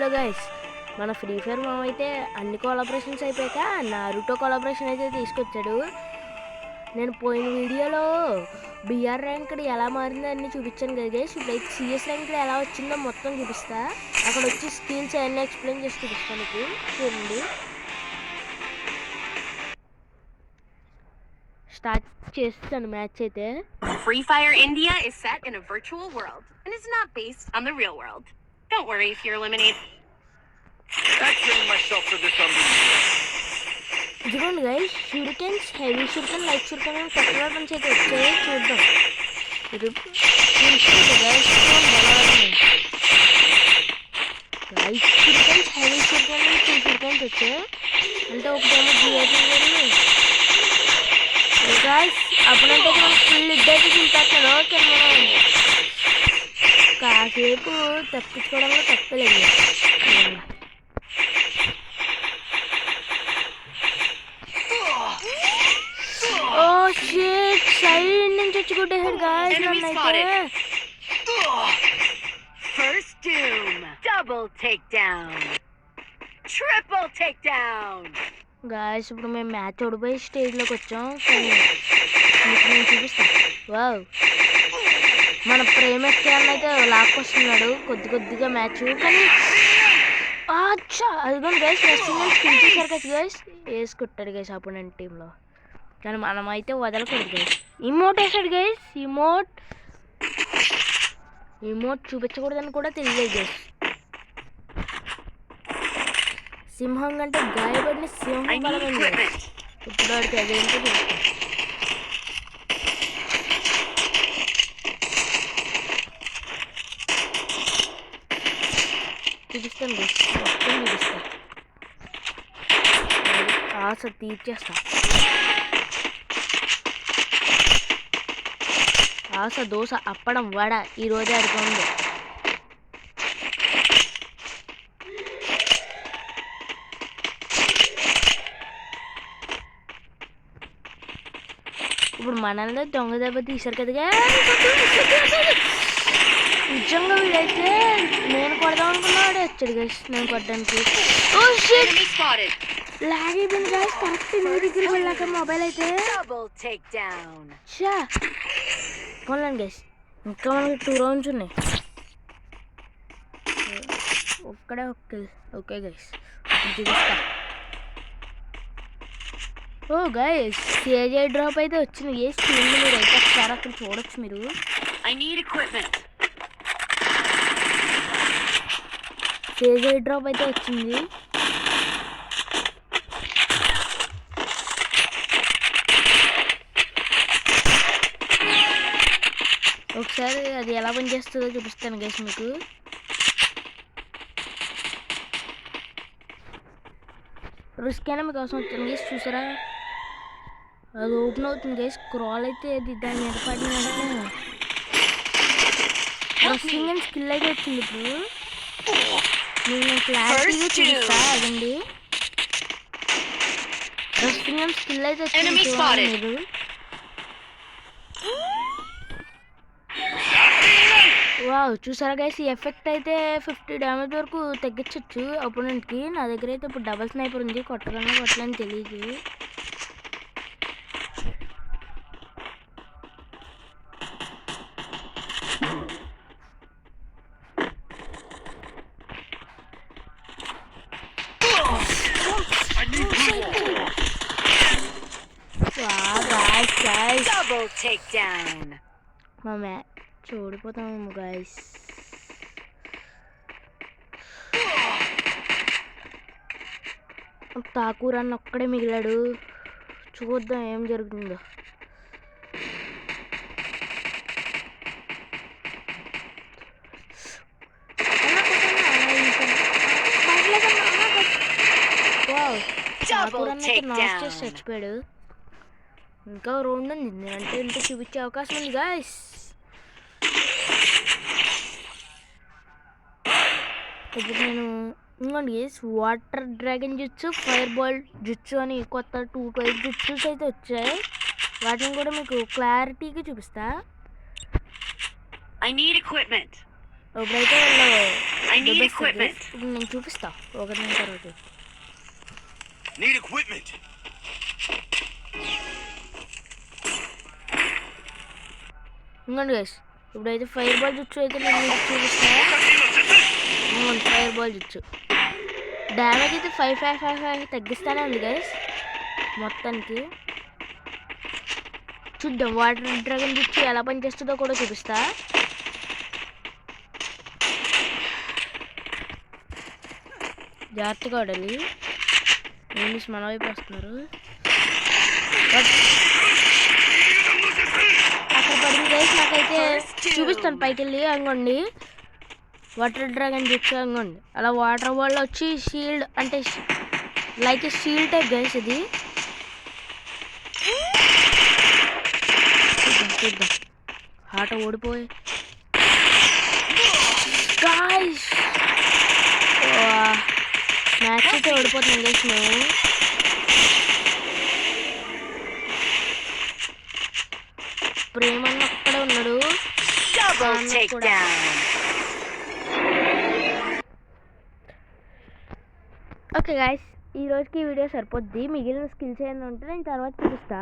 వీడియోలో గైస్ మన free fire మామ అయితే అన్ని కొలాబరేషన్స్ అయిపోయాక నారుటో కొలాబరేషన్ అయితే తీసుకొచ్చాడు. నేను పోయిన వీడియోలో బిఆర్ ర్యాంక్ ఎలా మారిందో అన్నీ చూపించాను కదా గైస్. ఇప్పుడైతే సిఎస్ ర్యాంక్ ఎలా వచ్చిందో మొత్తం చూపిస్తా. అక్కడ వచ్చి స్కిల్స్ అన్నీ ఎక్స్ప్లెయిన్ చేసి చూపిస్తాను మీకు. చూడండి, స్టార్ట్ చేస్తాను మ్యాచ్ అయితే. Free Fire India is set in a virtual world and is not based on the real world. Don't worry if you're eliminated. I trained myself for this ఇదిగోండి guys, షూరికెన్స్, heavy షూరికెన్, light షూరికెన్ అని కొత్త weapons అయితే వచ్చాయి. చూద్దాం. Light షూరికెన్స్, heavy షూరికెన్, 2 షూరికెన్స్ వచ్చాయి. అంటే ఒకటేమో జిఐపీ guys. అప్పుడంటే మనం ఫుల్ ఇద్దరికి చూపెట్టాను. ఓకే, మనం కాసేపు తప్పించుకోవడంలో తప్పలేదు. ఓ షిట్, సైడ్ నుంచి వచ్చి కొట్టేశాడు గాయస్ నన్నైతే. First doom, double takedown, triple takedown. Guys ఇప్పుడు మేము మ్యాచ్ ఓడిపోయి స్టేజ్లోకి వచ్చాం. కానీ మీకు నేను చూపిస్తాను. వావ్, మన ప్రేమస్కాన్ అయితే లాక్కొస్తున్నాడు కొద్దిగా మ్యాచ్. కానీ అచ్చా అదిగోండి గైస్, రెస్టింగ్ స్కిల్ చేశారు కదా గైస్, వేసుకుంటాడు గైస్ అపోనెంట్ టీంలో. కానీ మనం అయితే వదలకూడదు గైస్. ఇమోట్ వేసాడు గైస్. ఇమోట్ చూపించకూడదని కూడా తెలియదు గైస్. సింహం కంటే గాయపడిన సింహం బలమైంది. ఇప్పుడు వాడికి అదేంటో చూపిస్తాను గైస్, మొత్తం చూపిస్తా. ఆశ తీర్చేస్తా. ఆశ, దోశ, అప్పడం, వడ ఈరోజే అడుగుతుంది. ఇప్పుడు మనల్ని దొంగ దెబ్బ తీశారు కదా. నిజంగా వీడైతే నేను కొడదాం అనుకున్నాడు, వచ్చాడు గైస్ నేను కొట్టడానికి. లాగ్ అయిపోయింది గైస్. కరెక్ట్ మీ దగ్గరికి వెళ్ళాక మొబైల్ అయితే పోలేండి గైస్. ఇంకా మనకి 2 రౌండ్స్ ఉన్నాయి. ఒక్కడే ఓకే గైస్, చూపిస్తా. ఓ గైస్, సిఐజే డ్రాప్ అయితే వచ్చింది. ఏ స్క్రీన్ మీరు అయితే ఒకసారి అక్కడ చూడొచ్చు మీరు. సిఐజే డ్రాప్ అయితే వచ్చింది. ఒకసారి అది ఎలా పనిచేస్తుందో చూపిస్తాను గైస్ మీకు. రిస్క్ అయినా మీకు అవసరం వచ్చింది గైస్. చూసారా, అది ఓపెన్ అవుతుంది గైస్. స్క్రాల్ అయితే అది దాని మీద పడిన వెంటనే రస్సింగ్ అండ్ స్కిల్ అయితే వచ్చింది. ఇప్పుడు నేను క్లారిటీగా చూపిస్తా. అదండి, రస్సింగ్ అండ్ స్కిల్ అయితే వచ్చింది మీరు. వావ్, చూసారా గైస్, ఈ ఎఫెక్ట్ అయితే 50 డ్యామేజ్ వరకు తగ్గించవచ్చు అపోనెంట్కి. నా దగ్గర అయితే ఇప్పుడు డబల్ స్నైపర్ ఉంది, కొట్టలని తెలియదు. మా మ్యాచ్ చూడిపోతాము గైస్. ఠాకూర్ అన్న ఒక్కడే మిగిలాడు. చూద్దాం ఏం జరుగుతుందో. ఠాకూర్ అన్న నాక్ చేసి చచ్చిపోయాడు. ఇంకా రౌండ్ ఉంది, అంటే ఇంత చూపించే అవకాశం ఉంది గైస్. ఇప్పుడు నేను ఇంకోండి guys, water dragon jutsu, fire ball jutsu అని కొత్త 2 టైప్ జుట్సూస్ అయితే వచ్చాయి. వాటిని కూడా మీకు క్లారిటీగా చూపిస్తా. I need equipment. ఇప్పుడైతే I need దెబ్బేస్తుంది. equipment. ఇప్పుడు నేను చూపిస్తా ఒకటి తర్వాత. Need equipment. ఇంకోండి గైస్ ఇప్పుడైతే ఫైర్ బాల్ చుచ్చు అయితే నేను మీకు చూపిస్తా. ఇంకోండి ఫైర్ బాల్ చుచ్చు డ్యామేజ్ అయితే 5 తగ్గిస్తానే ఉంది గైస్ మొత్తానికి. చూద్దాం వాటర్ డ్రాగన్ చుచ్చు ఎలా పనిచేస్తుందో కూడా చూపిస్తా. జాగ్రత్తగా ఆడాలి. ఇంగ్లీష్ మన వైపు వస్తున్నారు. అక్కడ పడింది గైస్ నాకైతే చూపిస్తాను పైకి వెళ్ళి. అంగోండి వాటర్ డ్రాగన్ చుచ్చు అంగోండి అలా వాటర్ బాల్ వచ్చి షీల్డ్ అంటే లైక్ షీల్డ్ టైప్ గైస్ ఇది. చూద్దాం ఆట ఓడిపోయి గాయ్స్ మ్యాచ్ అయితే ఓడిపోతున్నాం గైస్ మేము. ప్రేమన్న ఒక్కడే ఉన్నాడు. Double takedown. ఓకే గాయస్ ఈ రోజుకి ఈ వీడియో సరిపోద్ది. మిగిలిన స్కిల్స్ ఏమైనా ఉంటే నేను తర్వాత చూపిస్తా.